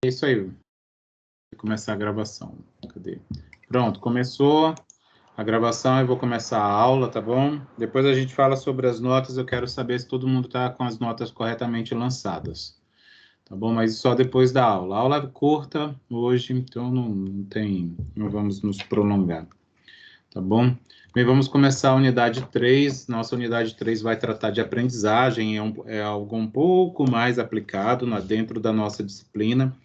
isso aí. Vou começar a gravação. Cadê? Pronto, começou a gravação, eu vou começar a aula, tá bom? Depois a gente fala sobre as notas, eu quero saber se todo mundo está com as notas corretamente lançadas. Tá bom? Mas só depois da aula. A aula é curta hoje, então não vamos nos prolongar. Tá bom? Bem, vamos começar a unidade 3. Nossa unidade 3 vai tratar de aprendizagem, é algo um pouco mais aplicado dentro da nossa disciplina.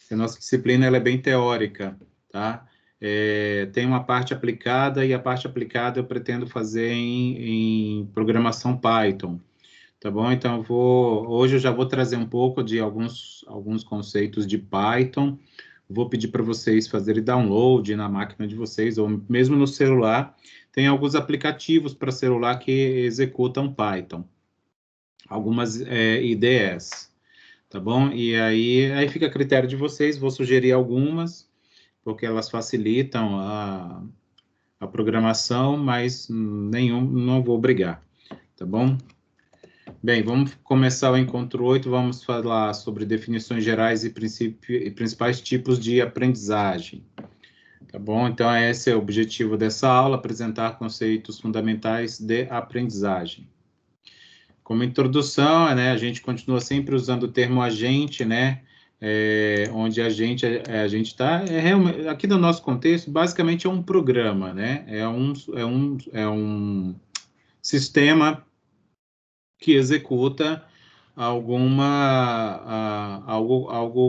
A nossa disciplina ela é bem teórica, tá? Tem uma parte aplicada, e a parte aplicada eu pretendo fazer em programação Python, tá bom? Então, hoje eu já vou trazer um pouco de alguns conceitos de Python. Vou pedir para vocês fazerem download na máquina de vocês, ou mesmo no celular. Tem alguns aplicativos para celular que executam Python. Algumas IDEs, tá bom? E aí fica a critério de vocês. Vou sugerir algumas, porque elas facilitam a programação, mas não vou obrigar, tá bom? Bem, vamos começar o encontro 8, vamos falar sobre definições gerais e principais tipos de aprendizagem. Tá bom? Então, esse é o objetivo dessa aula, apresentar conceitos fundamentais de aprendizagem. Como introdução, né, a gente continua sempre usando o termo agente, né, onde a gente está, aqui no nosso contexto, basicamente é um programa, né, é um sistema que executa algo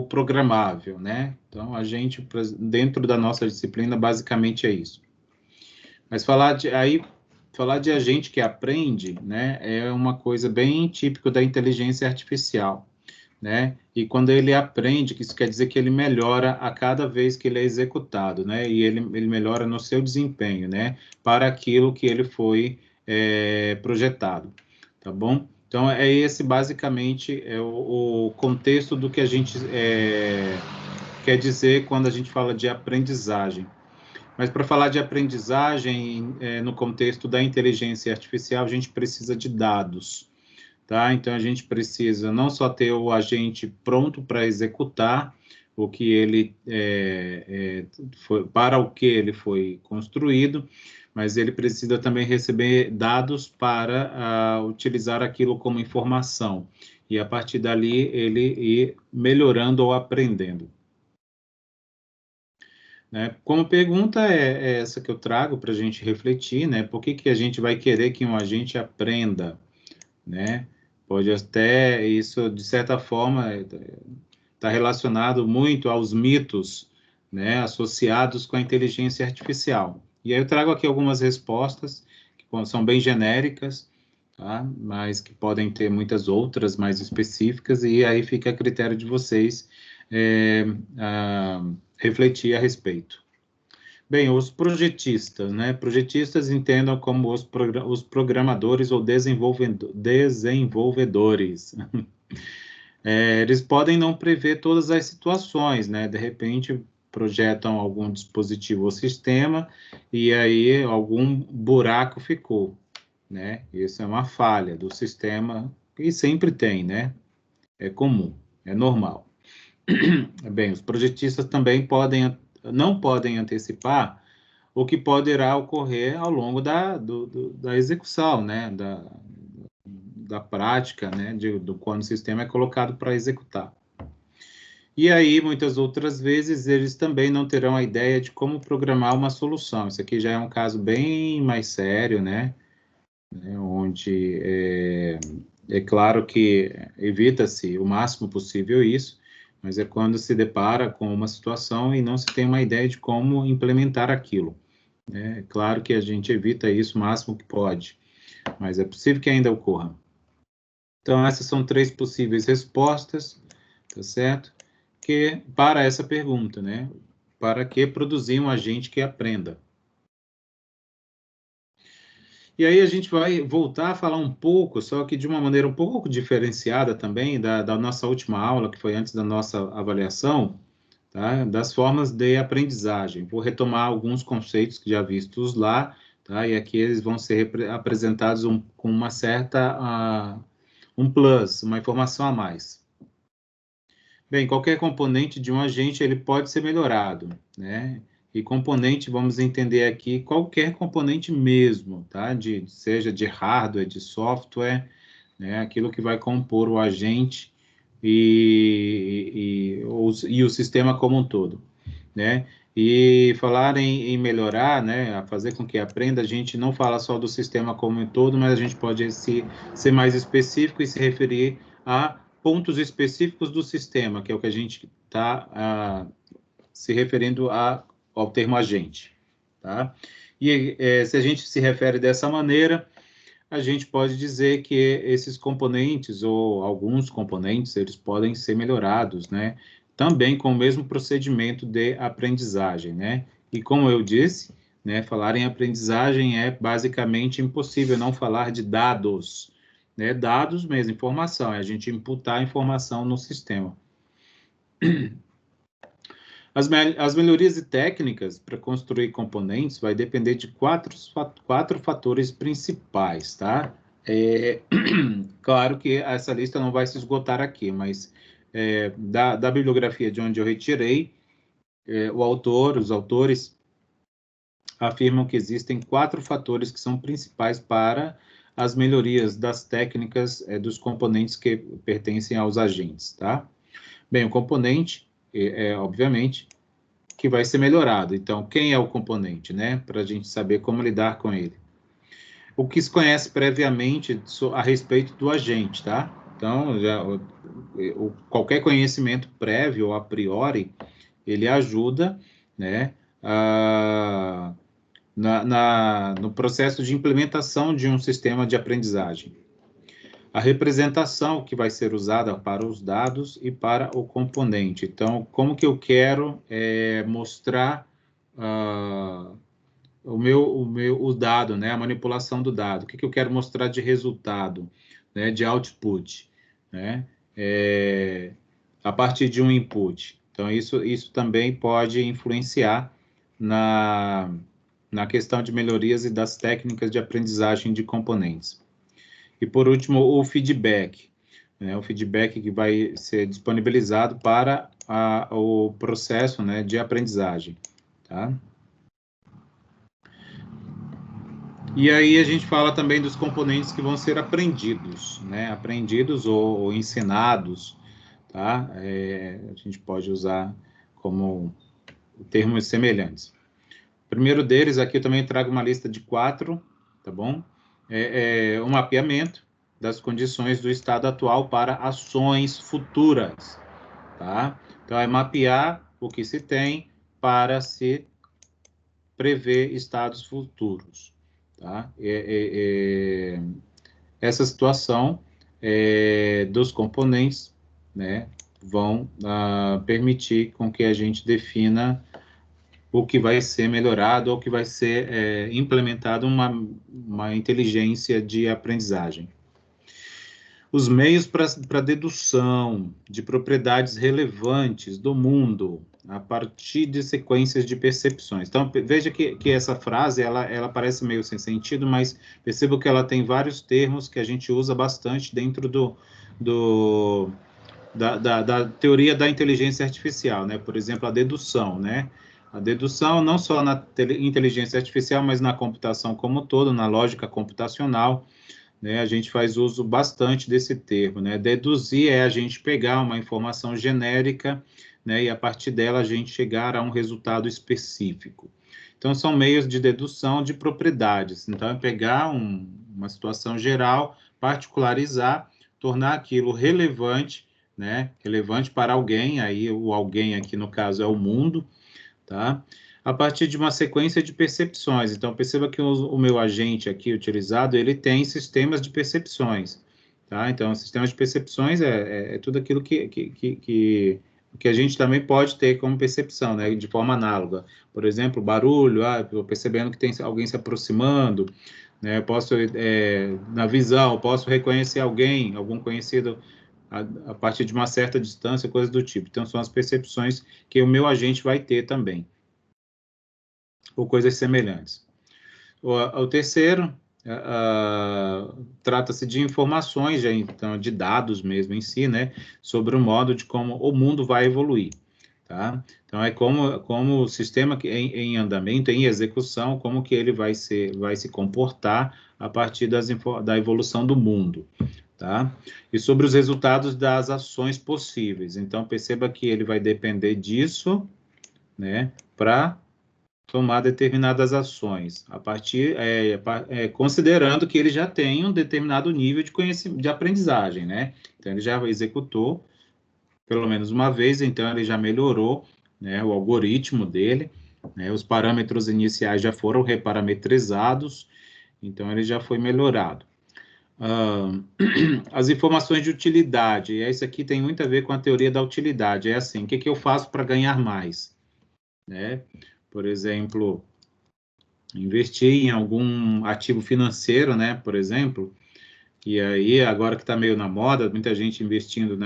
programável, né? Então, a gente, dentro da nossa disciplina, basicamente é isso. Mas falar de agente que aprende, né, é uma coisa bem típica da inteligência artificial, né? E quando ele aprende, que isso quer dizer que ele melhora a cada vez que ele é executado, né? E ele melhora no seu desempenho, né? Para aquilo que ele foi projetado, tá bom? Então, esse basicamente é o contexto do que a gente quer dizer quando a gente fala de aprendizagem. Mas para falar de aprendizagem no contexto da inteligência artificial, a gente precisa de dados, tá? Então, a gente precisa não só ter o agente pronto para executar o que ele para o que ele foi construído, mas ele precisa também receber dados para utilizar aquilo como informação, e a partir dali ele ir melhorando ou aprendendo. Né? Como pergunta é essa que eu trago para a gente refletir, né? Por que a gente vai querer que um agente aprenda, né? Pode até, isso de certa forma está relacionado muito aos mitos, né, associados com a inteligência artificial. E aí eu trago aqui algumas respostas, que são bem genéricas, tá? Mas que podem ter muitas outras mais específicas, e aí fica a critério de vocês refletir a respeito. Bem, os projetistas, né? Projetistas entendam como os programadores ou desenvolvedores. Eles podem não prever todas as situações, né? De repente, projetam algum dispositivo ou sistema e aí algum buraco ficou, né? Isso é uma falha do sistema, e sempre tem, né? É comum, é normal. Bem, os projetistas também não podem antecipar o que poderá ocorrer ao longo da execução, né? Da prática, né, quando o sistema é colocado para executar. E aí, muitas outras vezes, eles também não terão a ideia de como programar uma solução. Isso aqui já é um caso bem mais sério, né, onde é claro que evita-se o máximo possível isso, mas é quando se depara com uma situação e não se tem uma ideia de como implementar aquilo. É claro que a gente evita isso o máximo que pode, mas é possível que ainda ocorra. Então, essas são 3 possíveis respostas, tá certo? Para essa pergunta, né? Para que produzir um agente que aprenda? E aí a gente vai voltar a falar um pouco, só que de uma maneira um pouco diferenciada também, da nossa última aula, que foi antes da nossa avaliação, tá? Das formas de aprendizagem. Vou retomar alguns conceitos que já vistos lá, tá? E aqui eles vão ser apresentados com uma certa... um plus, uma informação a mais. Bem, qualquer componente de um agente, ele pode ser melhorado, né? E componente, vamos entender aqui, qualquer componente mesmo, tá? Seja de hardware, de software, né? Aquilo que vai compor o agente e o sistema como um todo, né? E falar em melhorar, né? A fazer com que aprenda, a gente não fala só do sistema como um todo, mas a gente pode ser mais específico e se referir a pontos específicos do sistema, que é o que a gente está se referindo ao termo agente, tá? E se a gente se refere dessa maneira, a gente pode dizer que esses componentes, ou alguns componentes, eles podem ser melhorados, né? Também com o mesmo procedimento de aprendizagem, né? E como eu disse, né, falar em aprendizagem é basicamente impossível não falar de dados, né? Dados mesmo, informação, é a gente imputar informação no sistema. As melhorias e técnicas para construir componentes vai depender de quatro fatores principais, tá? Claro que essa lista não vai se esgotar aqui, mas da bibliografia de onde eu retirei, os autores afirmam que existem 4 fatores que são principais para as melhorias das técnicas dos componentes que pertencem aos agentes, tá? Bem, o componente, obviamente, que vai ser melhorado. Então, quem é o componente, né? Para a gente saber como lidar com ele. O que se conhece previamente a respeito do agente, tá? Então, qualquer conhecimento prévio ou a priori, ele ajuda, né, no processo de implementação de um sistema de aprendizagem. A representação que vai ser usada para os dados e para o componente. Então, como que eu quero mostrar o dado, né, a manipulação do dado? O que eu quero mostrar de resultado, né, de output, né, a partir de um input. Então, isso também pode influenciar na questão de melhorias e das técnicas de aprendizagem de componentes. E, por último, o feedback, né, o feedback que vai ser disponibilizado para o processo, né, de aprendizagem, tá? E aí a gente fala também dos componentes que vão ser aprendidos, né, aprendidos ou ensinados, tá? A gente pode usar como termos semelhantes. O primeiro deles, aqui eu também trago uma lista de 4, tá bom? Um mapeamento das condições do estado atual para ações futuras, tá? Então, é mapear o que se tem para se prever estados futuros, tá? Essa situação dos componentes, né, vão permitir com que a gente defina o que vai ser melhorado ou que vai ser implementado uma inteligência de aprendizagem. Os meios para dedução de propriedades relevantes do mundo a partir de sequências de percepções. Então, veja que essa frase, ela parece meio sem sentido, mas perceba que ela tem vários termos que a gente usa bastante dentro da teoria da inteligência artificial, né? Por exemplo, a dedução, né? A dedução não só na inteligência artificial, mas na computação como um todo, na lógica computacional, né? A gente faz uso bastante desse termo, né? Deduzir é a gente pegar uma informação genérica, né? E a partir dela a gente chegar a um resultado específico. Então, são meios de dedução de propriedades. Então, é pegar uma situação geral, particularizar, tornar aquilo relevante, né? Relevante para alguém, aí o alguém aqui no caso é o mundo, tá? A partir de uma sequência de percepções. Então, perceba que o meu agente aqui utilizado, ele tem sistemas de percepções, tá? Então, o sistema de percepções é tudo aquilo que a gente também pode ter como percepção, né? De forma análoga. Por exemplo, barulho, estou percebendo que tem alguém se aproximando, né? Eu posso, na visão, posso reconhecer alguém, algum conhecido a partir de uma certa distância, coisas do tipo. Então, são as percepções que o meu agente vai ter também, ou coisas semelhantes. O terceiro trata-se de informações, então, de dados mesmo em si, né, sobre o modo de como o mundo vai evoluir, tá? Então, é como o sistema em andamento, em execução, como que ele vai se comportar a partir da evolução do mundo, tá? E sobre os resultados das ações possíveis. Então, perceba que ele vai depender disso, né, para tomar determinadas ações, a partir, considerando que ele já tem um determinado nível de conhecimento, de aprendizagem, né? Então, ele já executou pelo menos uma vez, então ele já melhorou, né, o algoritmo dele, né, os parâmetros iniciais já foram reparametrizados, então ele já foi melhorado. As informações de utilidade, isso aqui tem muito a ver com a teoria da utilidade, é assim, o que eu faço para ganhar mais? Né? Por exemplo, investir em algum ativo financeiro, né, por exemplo, e aí, agora que está meio na moda, muita gente investindo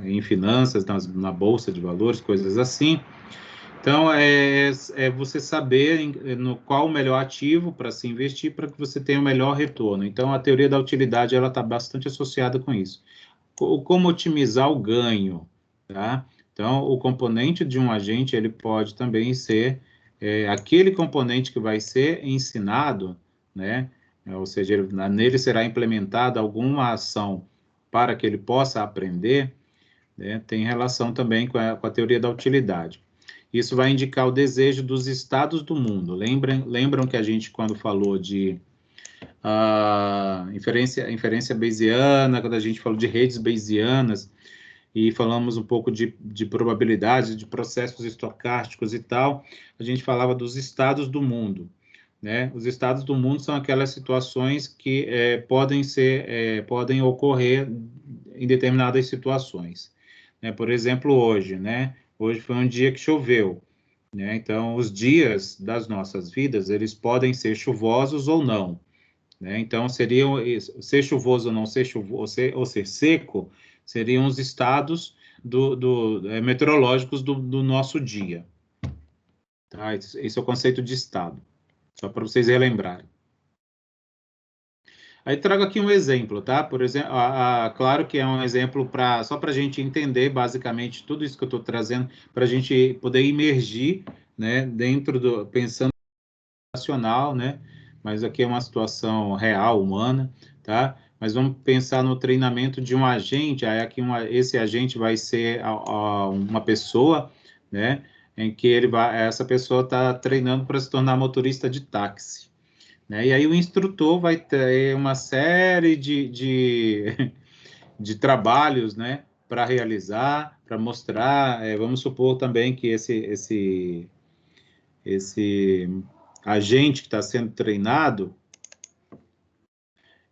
em finanças, na bolsa de valores, coisas assim. Então, é você saber no qual o melhor ativo para se investir para que você tenha o melhor retorno. Então, a teoria da utilidade, ela está bastante associada com isso. Como otimizar o ganho, tá? Então, o componente de um agente, ele pode também ser aquele componente que vai ser ensinado, né? Ou seja, nele será implementada alguma ação para que ele possa aprender, né? Tem relação também com a teoria da utilidade. Isso vai indicar o desejo dos estados do mundo. Lembram que a gente, quando falou de inferência bayesiana, quando a gente falou de redes bayesianas, e falamos um pouco de probabilidades, de processos estocásticos e tal, a gente falava dos estados do mundo, né? Os estados do mundo são aquelas situações que podem ocorrer em determinadas situações, né? Por exemplo, hoje, né? Hoje foi um dia que choveu, né? Então, os dias das nossas vidas, eles podem ser chuvosos ou não, né? Então, ser chuvoso ou não ser chuvoso, ou ser seco, seriam os estados meteorológicos do nosso dia. Tá? Esse é o conceito de estado, só para vocês relembrarem. Aí trago aqui um exemplo, tá? Por exemplo, claro que é um exemplo só para a gente entender basicamente tudo isso que eu estou trazendo, para a gente poder imergir, né, pensando racional, né? Mas aqui é uma situação real, humana, tá? Mas vamos pensar no treinamento de um agente, aí aqui esse agente vai ser uma pessoa, né? Em que essa pessoa está treinando para se tornar motorista de táxi, né? E aí o instrutor vai ter uma série de trabalhos, né? Para realizar, para mostrar, vamos supor também que esse agente que está sendo treinado,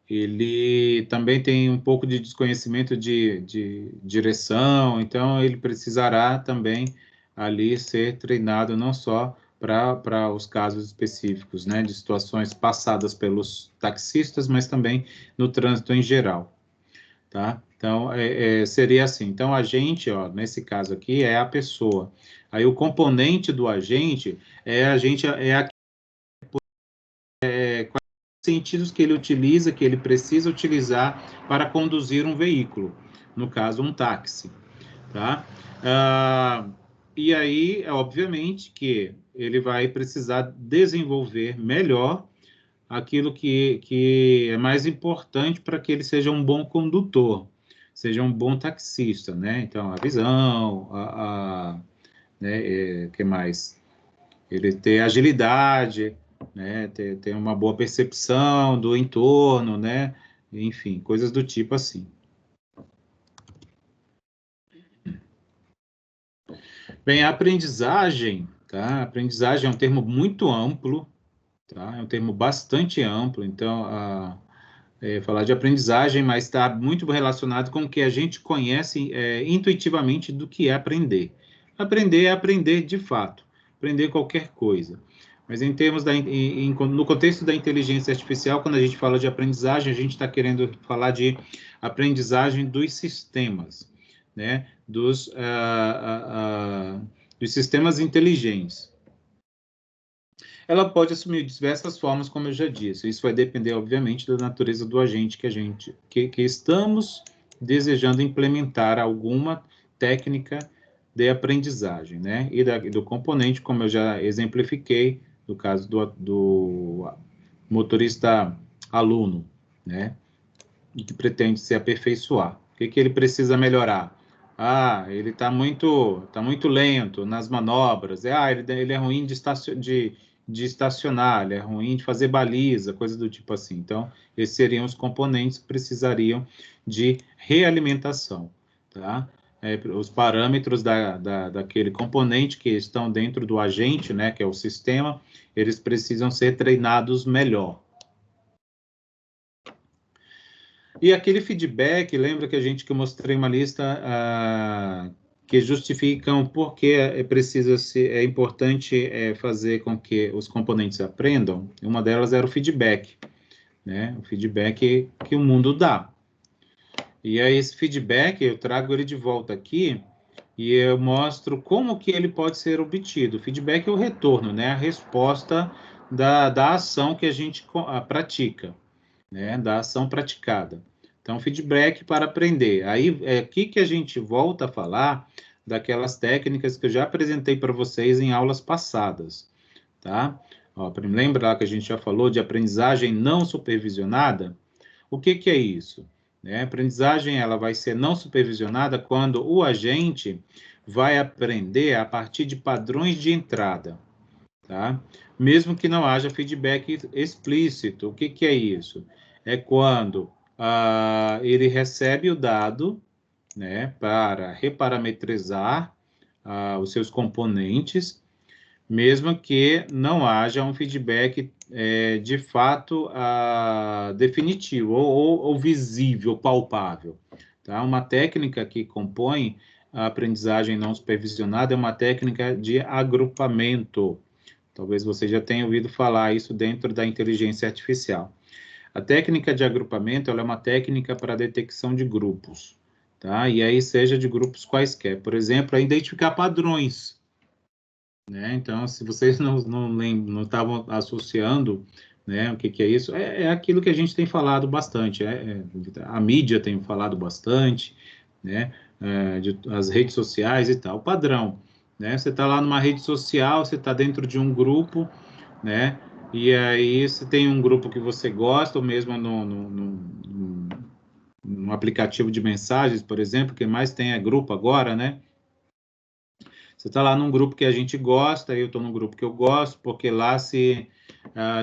ele também tem um pouco de desconhecimento de direção, então ele precisará também ali ser treinado não só para os casos específicos, né, de situações passadas pelos taxistas, mas também no trânsito em geral, tá? Então, seria assim. Então, a gente, ó, nesse caso aqui, é a pessoa. Aí, o componente do agente sentidos que ele utiliza, que ele precisa utilizar para conduzir um veículo, no caso, um táxi, tá? E aí, obviamente, que ele vai precisar desenvolver melhor aquilo que é mais importante para que ele seja um bom condutor, seja um bom taxista, né? Então, a visão, né, que mais? Ele ter agilidade, né, ter uma boa percepção do entorno, né, enfim, coisas do tipo assim. Bem, a aprendizagem, tá? A aprendizagem é um termo muito amplo, tá? É um termo bastante amplo, então, falar de aprendizagem, mas está muito relacionado com o que a gente conhece intuitivamente do que é aprender. Aprender é aprender de fato, aprender qualquer coisa. Mas em termos no contexto da inteligência artificial, quando a gente fala de aprendizagem, a gente está querendo falar de aprendizagem dos sistemas, né? Dos sistemas inteligentes. ela pode assumir diversas formas, como eu já disse. Isso vai depender, obviamente, da natureza do agente que estamos desejando implementar alguma técnica de aprendizagem, né? E do componente, como eu já exemplifiquei, no caso do motorista aluno, né? E que pretende se aperfeiçoar. O que ele precisa melhorar? Ah, ele está muito lento nas manobras. Ele é ruim de estacionar, ele é ruim de fazer baliza, coisa do tipo assim. Então, esses seriam os componentes que precisariam de realimentação, tá? Os parâmetros daquele componente que estão dentro do agente, né, que é o sistema, eles precisam ser treinados melhor. E aquele feedback, lembra que eu mostrei uma lista que justificam por que é importante fazer com que os componentes aprendam? Uma delas era o feedback, né? O feedback que o mundo dá. E aí esse feedback, eu trago ele de volta aqui e eu mostro como que ele pode ser obtido. O feedback é o retorno, né? A resposta da ação que a gente pratica, né? Da ação praticada. Então, feedback para aprender. Aí, aqui que a gente volta a falar daquelas técnicas que eu já apresentei para vocês em aulas passadas, tá? Ó, lembra lá que a gente já falou de aprendizagem não supervisionada? O que é isso? A aprendizagem ela vai ser não supervisionada quando o agente vai aprender a partir de padrões de entrada, tá? Mesmo que não haja feedback explícito. O que é isso? É quando ele recebe o dado, né, para reparametrizar os seus componentes, mesmo que não haja um feedback de fato definitivo ou visível, palpável. Tá? Uma técnica que compõe a aprendizagem não supervisionada é uma técnica de agrupamento. Talvez você já tenha ouvido falar isso dentro da inteligência artificial. A técnica de agrupamento ela é uma técnica para a detecção de grupos, tá? E aí seja de grupos quaisquer. Por exemplo, identificar padrões, né? Então, se vocês não estavam associando, né, o que é isso? É aquilo que a gente tem falado bastante, a mídia tem falado bastante, né, as redes sociais e tal, o padrão, né? Você está lá numa rede social, você está dentro de um grupo, né? E aí você tem um grupo que você gosta, ou mesmo no aplicativo de mensagens, por exemplo, que mais tem é grupo agora, né? Você está lá num grupo que a gente gosta, eu estou num grupo que eu gosto, porque lá se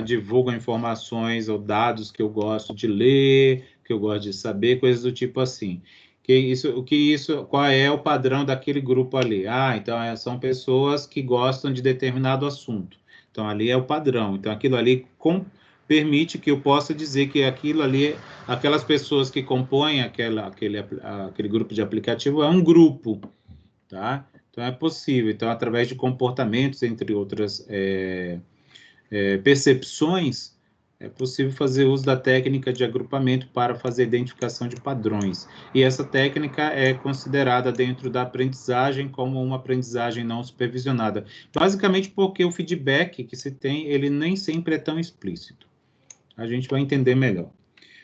divulgam informações ou dados que eu gosto de ler, que eu gosto de saber, coisas do tipo assim. Qual é o padrão daquele grupo ali? Então são pessoas que gostam de determinado assunto. Então ali é o padrão. Então aquilo ali permite que eu possa dizer que aquilo ali, aquelas pessoas que compõem aquele grupo de aplicativo é um grupo, tá? Então, é possível. Então, através de comportamentos, entre outras percepções, é possível fazer uso da técnica de agrupamento para fazer identificação de padrões. E essa técnica é considerada dentro da aprendizagem como uma aprendizagem não supervisionada. Basicamente porque o feedback que se tem, ele nem sempre é tão explícito. A gente vai entender melhor.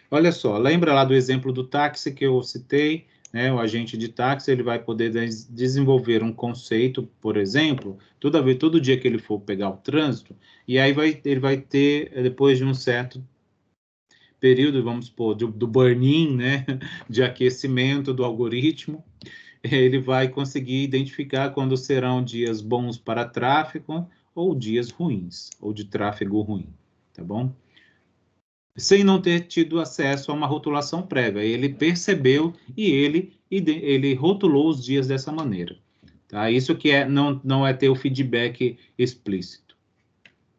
Olha só, lembra lá do exemplo do táxi que eu citei? Né, o agente de táxi ele vai poder desenvolver um conceito, por exemplo, todo dia que ele for pegar o trânsito, e aí ele vai ter, depois de um certo período, vamos supor, do burn-in, né, de aquecimento do algoritmo, ele vai conseguir identificar quando serão dias bons para tráfego ou dias ruins, ou de tráfego ruim, tá bom? Sem não ter tido acesso a uma rotulação prévia. Ele percebeu e ele rotulou os dias dessa maneira. Tá? Isso que não é ter o feedback explícito.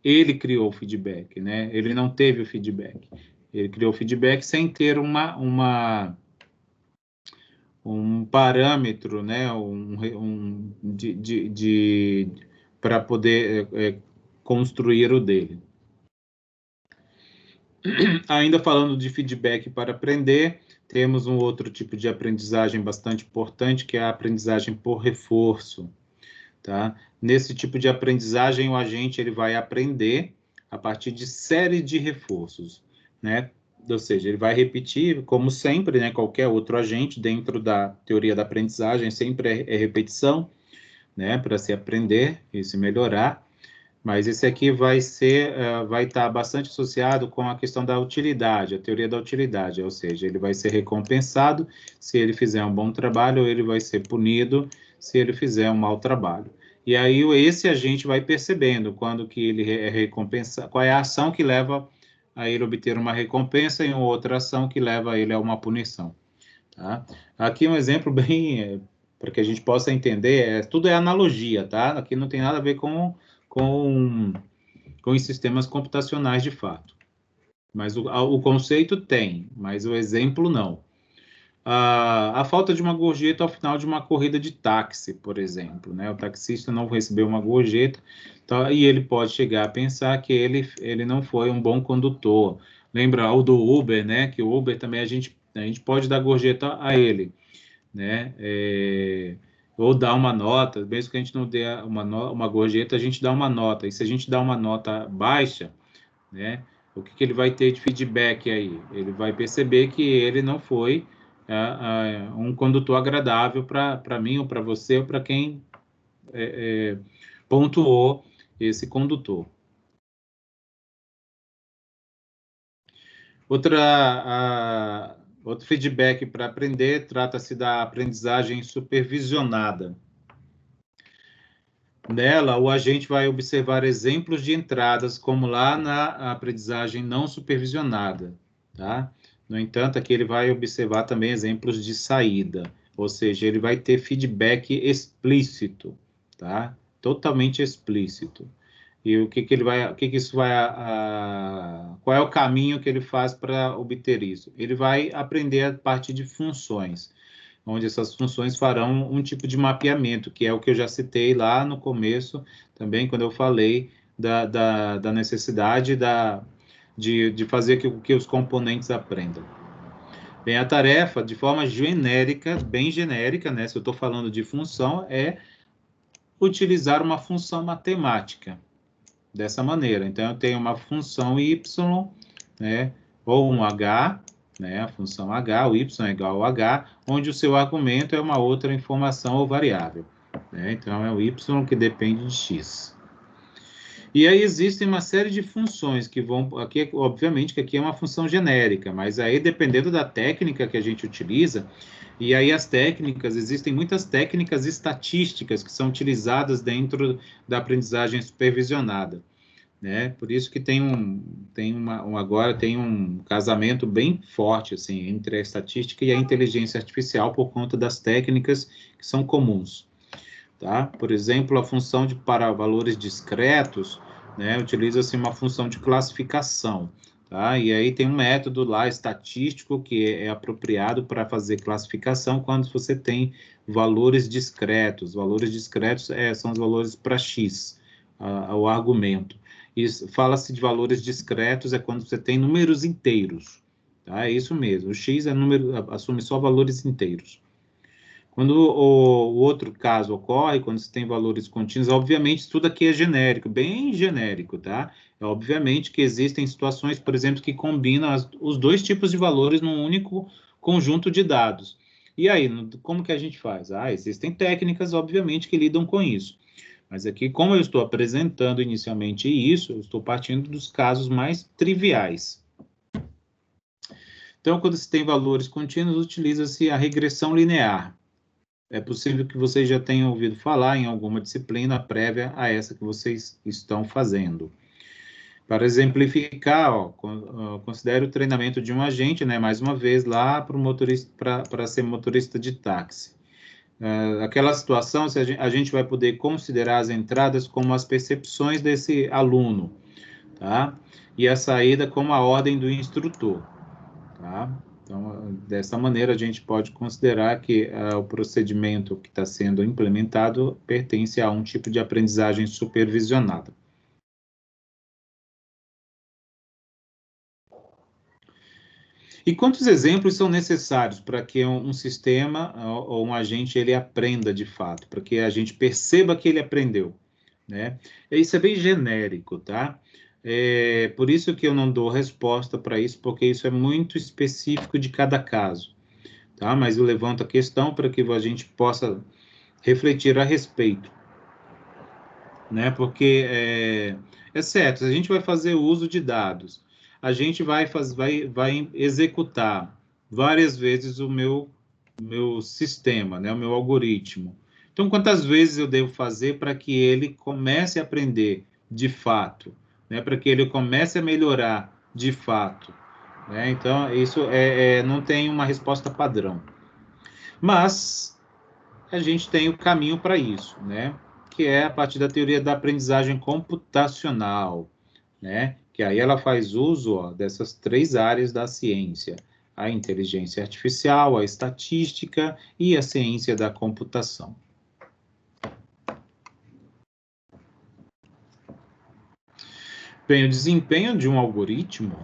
Ele criou o feedback, né? Ele não teve o feedback. Ele criou o feedback sem ter um parâmetro, né? Para poder construir o dele. Ainda falando de feedback para aprender, temos um outro tipo de aprendizagem bastante importante, que é a aprendizagem por reforço. tá? Nesse tipo de aprendizagem, o agente ele vai aprender a partir de série de reforços, né? Ou seja, ele vai repetir, como sempre, né? Qualquer outro agente dentro da teoria da aprendizagem sempre é repetição, né? Para se aprender e se melhorar. Mas esse aqui vai estar bastante associado com a questão da utilidade, a teoria da utilidade, ou seja, ele vai ser recompensado se ele fizer um bom trabalho, ou ele vai ser punido se ele fizer um mau trabalho. E aí esse agente vai percebendo quando que ele é recompensado, qual é a ação que leva a ele obter uma recompensa e outra ação que leva ele a uma punição. Tá? Aqui um exemplo bem para que a gente possa entender, tudo é analogia, tá? Aqui não tem nada a ver com, com os sistemas computacionais de fato. Mas o conceito tem, mas o exemplo não. A falta de uma gorjeta ao final de uma corrida de táxi, por exemplo, né? O taxista não recebeu uma gorjeta, tá? E ele pode chegar a pensar que ele não foi um bom condutor. Lembra o do Uber, né? Que o Uber também a gente pode dar gorjeta a ele, né? Ou dar uma nota, mesmo que a gente não dê uma gorjeta, a gente dá uma nota. E se a gente dá uma nota baixa, né? O que ele vai ter de feedback aí? Ele vai perceber que ele não foi um condutor agradável para mim, ou para você, ou para quem pontuou esse condutor. Outro feedback para aprender trata-se da aprendizagem supervisionada. Nela, o agente vai observar exemplos de entradas, como lá na aprendizagem não supervisionada, tá? No entanto, aqui ele vai observar também exemplos de saída, ou seja, ele vai ter feedback explícito, tá? Totalmente explícito. E o que isso vai, qual é o caminho que ele faz para obter isso? Ele vai aprender a partir de funções, onde essas funções farão um tipo de mapeamento, que é o que eu já citei lá no começo, também, quando eu falei da necessidade de fazer que os componentes aprendam. Bem, a tarefa, de forma genérica, bem genérica, né, se eu estou falando de função, é utilizar uma função matemática, dessa maneira. Então, eu tenho uma função y, né, ou um h, né, a função h, o y é igual ao h, onde o seu argumento é uma outra informação ou variável. Né? Então, é o y que depende de x. E aí existem uma série de funções que vão... Aqui, obviamente, que aqui é uma função genérica, mas aí, dependendo da técnica que a gente utiliza, e aí as técnicas, existem muitas técnicas estatísticas que são utilizadas dentro da aprendizagem supervisionada. Né? Por isso que agora tem um casamento bem forte assim entre a estatística e a inteligência artificial por conta das técnicas que são comuns, tá? Por exemplo, a função para valores discretos, né? Utiliza-se uma função de classificação, tá? E aí tem um método lá estatístico que é apropriado para fazer classificação quando você tem valores discretos. Valores discretos são os valores para x, o argumento. Fala-se de valores discretos é quando você tem números inteiros, tá? É isso mesmo. O x assume só valores inteiros. Quando o outro caso ocorre, quando você tem valores contínuos, obviamente tudo aqui é genérico, bem genérico, tá? Obviamente que existem situações, por exemplo, que combinam os dois tipos de valores num único conjunto de dados. E aí, como que a gente faz? Existem técnicas, obviamente, que lidam com isso. Mas aqui, como eu estou apresentando inicialmente isso, eu estou partindo dos casos mais triviais. Então, quando se tem valores contínuos, utiliza-se a regressão linear. É possível que vocês já tenham ouvido falar em alguma disciplina prévia a essa que vocês estão fazendo. Para exemplificar, considere o treinamento de um agente, né, mais uma vez, lá para ser motorista de táxi. Aquela situação, a gente vai poder considerar as entradas como as percepções desse aluno, tá? E a saída como a ordem do instrutor, tá? Então, dessa maneira, a gente pode considerar que o procedimento que está sendo implementado pertence a um tipo de aprendizagem supervisionada. E quantos exemplos são necessários para que um sistema ou um agente ele aprenda de fato, para que a gente perceba que ele aprendeu, né? Isso é bem genérico, tá? Por isso que eu não dou resposta para isso, porque isso é muito específico de cada caso, tá? Mas eu levanto a questão para que a gente possa refletir a respeito, né? Porque é certo, a gente vai fazer uso de dados, a gente vai executar várias vezes o meu sistema, né? O meu algoritmo. Então, quantas vezes eu devo fazer para que ele comece a aprender de fato, né? Para que ele comece a melhorar de fato, né? Então, isso não tem uma resposta padrão. Mas a gente tem o caminho para isso, né? Que é a partir da teoria da aprendizagem computacional, né? Que aí ela faz uso dessas três áreas da ciência: a inteligência artificial, a estatística e a ciência da computação. Bem, o desempenho de um algoritmo,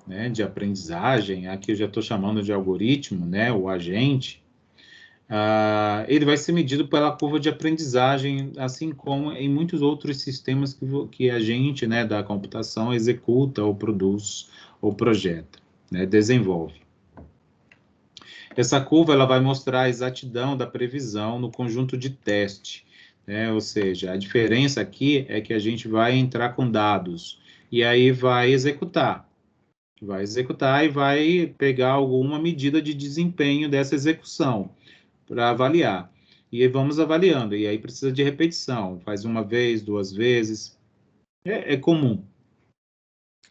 né, de aprendizagem, aqui eu já estou chamando de algoritmo, né, o agente, ele vai ser medido pela curva de aprendizagem, assim como em muitos outros sistemas que a gente, né, da computação executa ou produz ou projeta, né, desenvolve. Essa curva ela vai mostrar a exatidão da previsão no conjunto de teste, né? Ou seja, a diferença aqui é que a gente vai entrar com dados e aí vai executar e vai pegar alguma medida de desempenho dessa execução para avaliar. E aí vamos avaliando, e aí precisa de repetição, faz uma vez, duas vezes, é comum,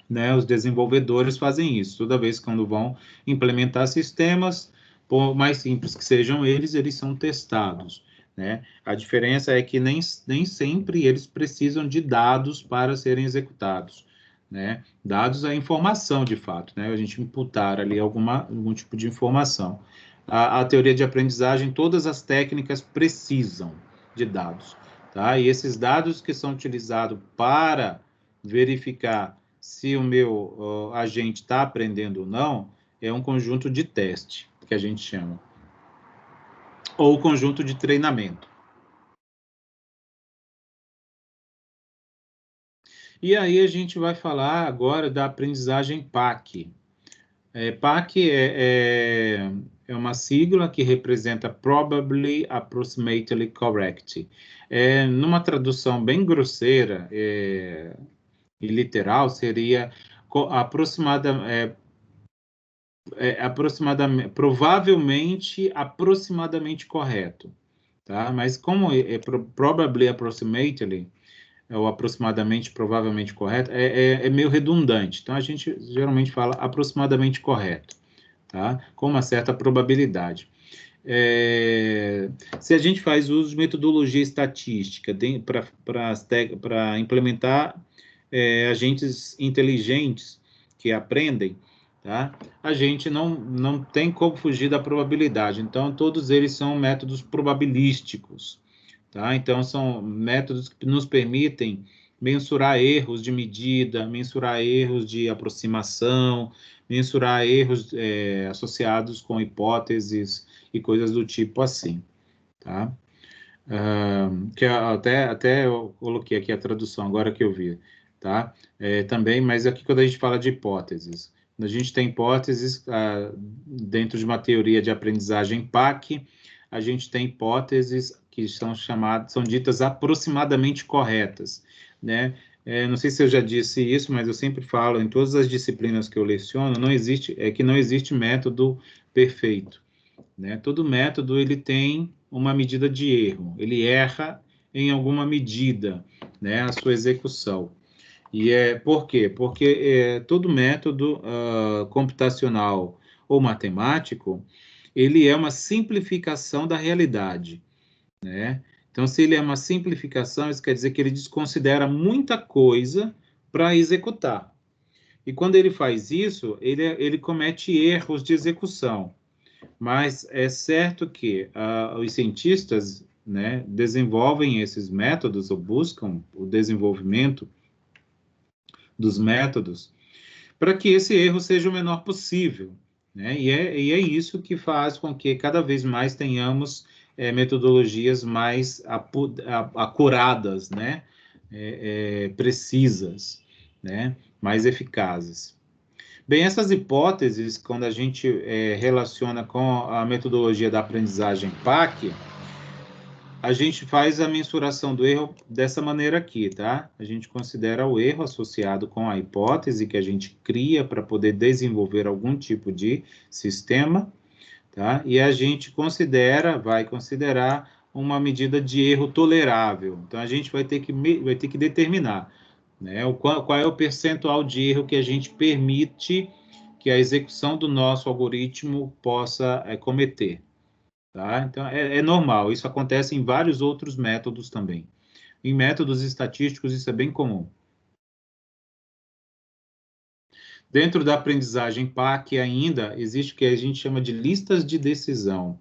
né? Os desenvolvedores fazem isso, toda vez quando vão implementar sistemas, por mais simples que sejam eles são testados, né? A diferença é que nem sempre eles precisam de dados para serem executados, né? Dados é informação, de fato, né? A gente imputar ali algum tipo de informação. A teoria de aprendizagem, todas as técnicas precisam de dados, tá? E esses dados que são utilizados para verificar se o meu agente está aprendendo ou não, é um conjunto de teste, que a gente chama, ou conjunto de treinamento. E aí a gente vai falar agora da aprendizagem PAC. PAC é uma sigla que representa Probably Approximately Correct. Numa tradução bem grosseira e literal, seria provavelmente aproximadamente correto, tá? Mas como probably approximately, ou aproximadamente provavelmente correto, é meio redundante. Então a gente geralmente fala aproximadamente correto, tá? Com uma certa probabilidade. Se a gente faz uso de metodologia estatística para implementar agentes inteligentes que aprendem, tá? A gente não tem como fugir da probabilidade. Então, todos eles são métodos probabilísticos, tá? Então, são métodos que nos permitem mensurar erros de medida, mensurar erros de aproximação, mensurar erros associados com hipóteses e coisas do tipo assim, tá? Que até eu coloquei aqui a tradução agora que eu vi, tá? Também, mas aqui quando a gente fala de hipóteses, quando a gente tem hipóteses dentro de uma teoria de aprendizagem PAC, a gente tem hipóteses que são ditas aproximadamente corretas, né? Não sei se eu já disse isso, mas eu sempre falo em todas as disciplinas que eu leciono, não existe método perfeito, né? Todo método ele tem uma medida de erro, ele erra em alguma medida, né, a sua execução. E por quê? Porque todo método computacional ou matemático, ele é uma simplificação da realidade, né? Então, se ele é uma simplificação, isso quer dizer que ele desconsidera muita coisa para executar. E quando ele faz isso, ele comete erros de execução. Mas é certo que os cientistas, né, desenvolvem esses métodos ou buscam o desenvolvimento dos métodos para que esse erro seja o menor possível, né? E é isso que faz com que cada vez mais tenhamos metodologias mais acuradas, né? Precisas, né? Mais eficazes. Bem, essas hipóteses, quando a gente relaciona com a metodologia da aprendizagem PAC, a gente faz a mensuração do erro dessa maneira aqui, tá? A gente considera o erro associado com a hipótese que a gente cria para poder desenvolver algum tipo de sistema, tá? E a gente vai considerar uma medida de erro tolerável. Então, a gente vai ter que determinar, né? Qual é o percentual de erro que a gente permite que a execução do nosso algoritmo possa cometer. Tá? Então, é normal, isso acontece em vários outros métodos também. Em métodos estatísticos, isso é bem comum. Dentro da aprendizagem PAC ainda, existe o que a gente chama de listas de decisão.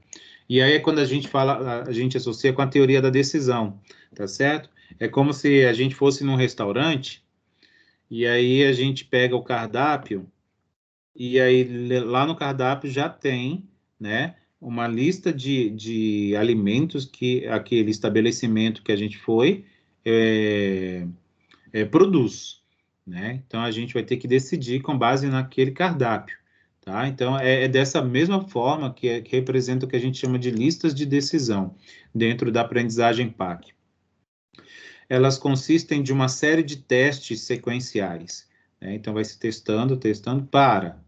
E aí é quando a gente fala, a gente associa com a teoria da decisão, tá certo? É como se a gente fosse num restaurante, e aí a gente pega o cardápio, e aí lá no cardápio já tem, né, uma lista de alimentos que aquele estabelecimento que a gente foi produz, né? Então a gente vai ter que decidir com base naquele cardápio, tá? Então é dessa mesma forma que representa o que a gente chama de listas de decisão dentro da aprendizagem PAC. Elas consistem de uma série de testes sequenciais, né? Então vai se testando para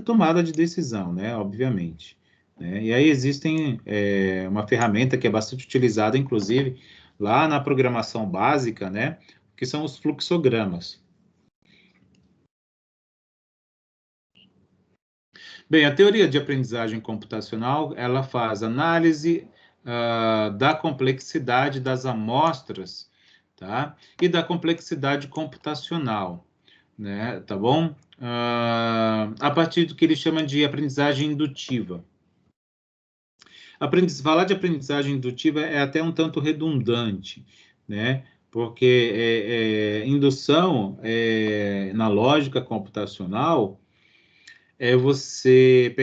tomada de decisão, né? Obviamente. Né? E aí existem uma ferramenta que é bastante utilizada, inclusive, lá na programação básica, né? Que são os fluxogramas. Bem, a teoria de aprendizagem computacional, ela faz análise da complexidade das amostras, tá? E da complexidade computacional, né? Tá bom? A partir do que ele chama de aprendizagem indutiva. Falar de aprendizagem indutiva é até um tanto redundante, né? Porque indução na lógica computacional é você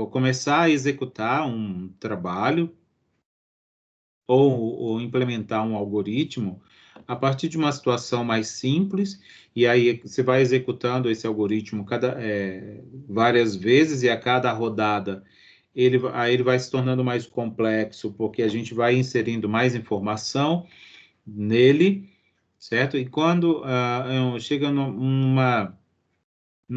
começar a executar um trabalho ou implementar um algoritmo a partir de uma situação mais simples, e aí você vai executando esse algoritmo várias vezes, e a cada rodada aí ele vai se tornando mais complexo, porque a gente vai inserindo mais informação nele, certo? E quando chega num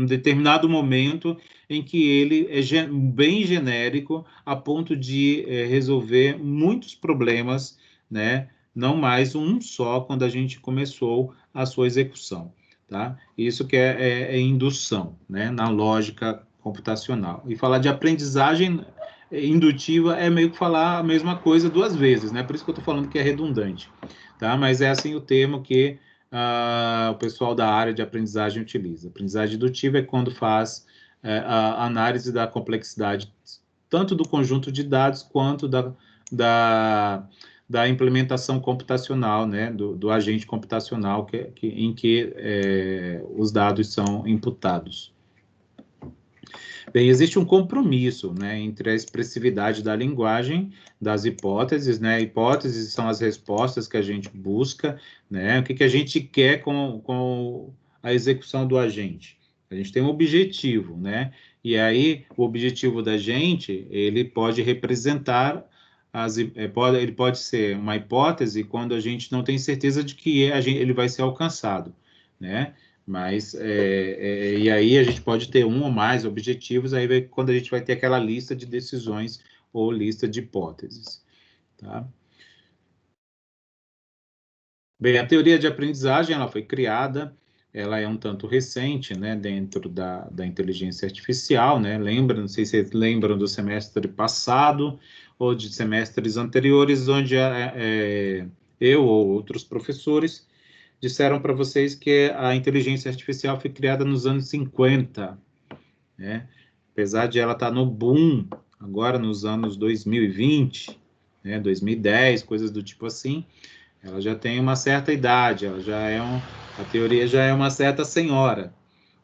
determinado momento em que ele é bem genérico a ponto de resolver muitos problemas, né? Não mais um só quando a gente começou a sua execução, tá? Isso que é indução, né? Na lógica computacional. E falar de aprendizagem indutiva é meio que falar a mesma coisa duas vezes, né? Por isso que eu estou falando que é redundante, tá? Mas é assim o termo que o pessoal da área de aprendizagem utiliza. Aprendizagem indutiva é quando faz a análise da complexidade, tanto do conjunto de dados, quanto da implementação computacional, né, do agente computacional em que os dados são imputados. Bem, existe um compromisso, né, entre a expressividade da linguagem, das hipóteses, né? Hipóteses são as respostas que a gente busca, né? O que a gente quer com a execução do agente? A gente tem um objetivo, né? E aí, o objetivo da gente, ele pode representar ele pode ser uma hipótese quando a gente não tem certeza de que ele vai ser alcançado, né? Mas, e aí a gente pode ter um ou mais objetivos, aí quando a gente vai ter aquela lista de decisões ou lista de hipóteses, tá? Bem, a teoria de aprendizagem, ela foi criada, ela é um tanto recente, né, dentro da inteligência artificial, né? Não sei se vocês lembram do semestre passado ou de semestres anteriores, onde eu ou outros professores disseram para vocês que a inteligência artificial foi criada nos anos 50, né? Apesar de ela estar no boom agora nos anos 2020, né, 2010, coisas do tipo assim, ela já tem uma certa idade, ela já a teoria já é uma certa senhora,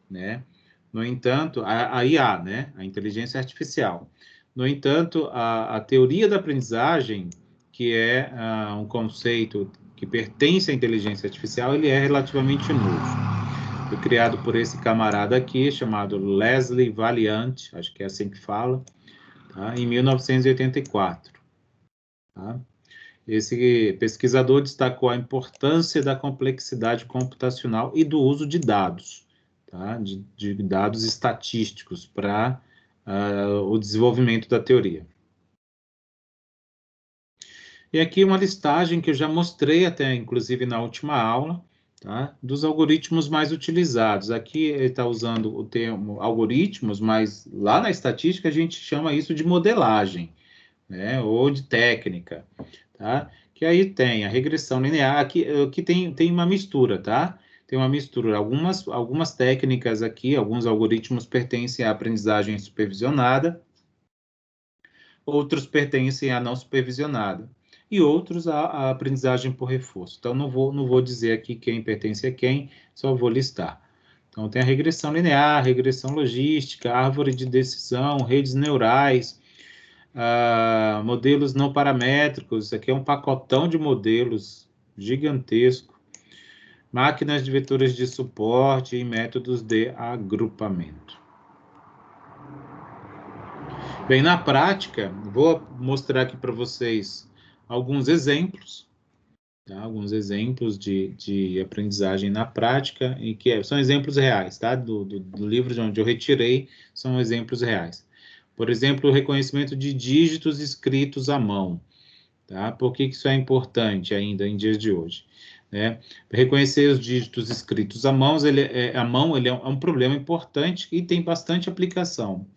né? No entanto, a IA, né? A inteligência artificial. No entanto, a teoria da aprendizagem, que é um conceito que pertence à inteligência artificial, ele é relativamente novo. Foi criado por esse camarada aqui, chamado Leslie Valiant, acho que é assim que fala, tá? Em 1984. Tá? Esse pesquisador destacou a importância da complexidade computacional e do uso de dados, tá? de dados estatísticos para o desenvolvimento da teoria. E aqui uma listagem que eu já mostrei até, inclusive, na última aula, tá? Dos algoritmos mais utilizados. Aqui ele está usando o termo algoritmos, mas lá na estatística a gente chama isso de modelagem, né? Ou de técnica, tá? Que aí tem a regressão linear, aqui tem uma mistura, tá? Tem uma mistura. Algumas técnicas aqui, alguns algoritmos pertencem à aprendizagem supervisionada, outros pertencem à não supervisionada, e outros à aprendizagem por reforço. Então, não vou dizer aqui quem pertence a quem, só vou listar. Então, tem a regressão linear, regressão logística, árvore de decisão, redes neurais, modelos não paramétricos, isso aqui é um pacotão de modelos gigantesco, máquinas de vetores de suporte e métodos de agrupamento. Bem, na prática, vou mostrar aqui para vocês alguns exemplos, tá? Alguns exemplos de aprendizagem na prática, e que são exemplos reais, tá? Do livro de onde eu retirei, são exemplos reais. Por exemplo, o reconhecimento de dígitos escritos à mão, tá? Por que isso é importante ainda em dias de hoje? Né? Reconhecer os dígitos escritos à mão, ele é um problema importante e tem bastante aplicação,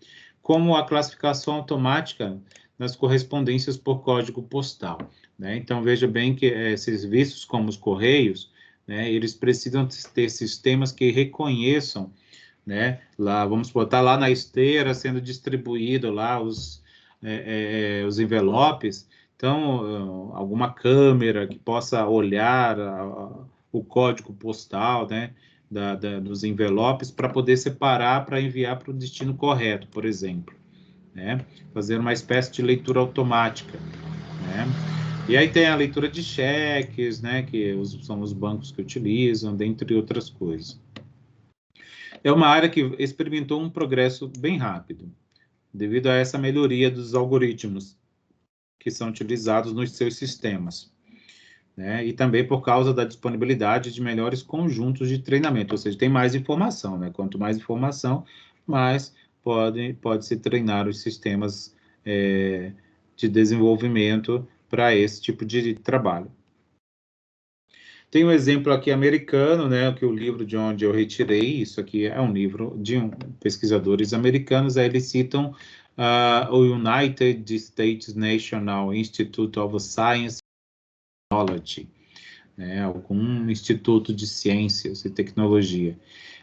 como a classificação automática nas correspondências por código postal, né? Então, veja bem que serviços como os Correios, né, eles precisam ter sistemas que reconheçam, né, lá, vamos botar lá na esteira sendo distribuído lá os envelopes, então, alguma câmera que possa olhar o código postal, né, dos envelopes para poder separar para enviar para o destino correto, por exemplo, né? Fazer uma espécie de leitura automática, né? E aí tem a leitura de cheques, né, que são os bancos que utilizam, dentre outras coisas. É uma área que experimentou um progresso bem rápido, devido a essa melhoria dos algoritmos que são utilizados nos seus sistemas, né? E também por causa da disponibilidade de melhores conjuntos de treinamento, ou seja, tem mais informação, né? Quanto mais informação, mais pode-se treinar os sistemas de desenvolvimento para esse tipo de trabalho. Tem um exemplo aqui americano, né, que o livro de onde eu retirei, isso aqui é um livro de pesquisadores americanos, aí eles citam o United States National Institute of Science and Technology, né, algum instituto de ciências e tecnologia.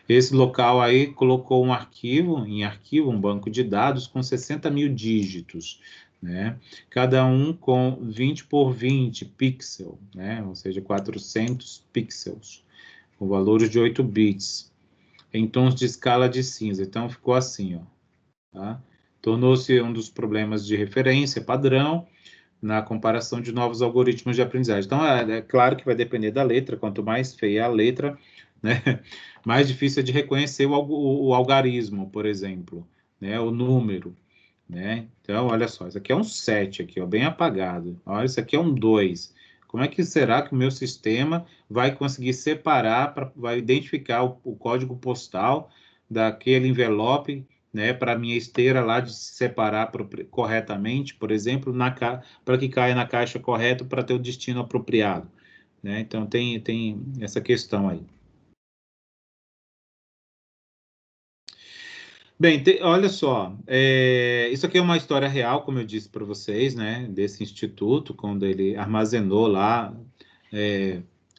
Esse local aí colocou um banco de dados com 60 mil dígitos, né? Cada um com 20 por 20 pixels, né? Ou seja, 400 pixels, com valores de 8 bits, em tons de escala de cinza. Então, ficou assim, ó, tá? Tornou-se um dos problemas de referência padrão na comparação de novos algoritmos de aprendizagem. Então, é claro que vai depender da letra, quanto mais feia a letra, né, mais difícil é de reconhecer o algarismo, por exemplo, né, o número, né? Então, olha só, isso aqui é um 7 aqui, ó, bem apagado. Olha, isso aqui é um 2. Como é que será que o meu sistema vai conseguir separar, vai identificar o código postal daquele envelope, né, para a minha esteira lá de separar corretamente, por exemplo, para que caia na caixa correta para ter o destino apropriado, né? Então, tem essa questão aí. Bem, olha só, isso aqui é uma história real, como eu disse para vocês, né, desse instituto, quando ele armazenou lá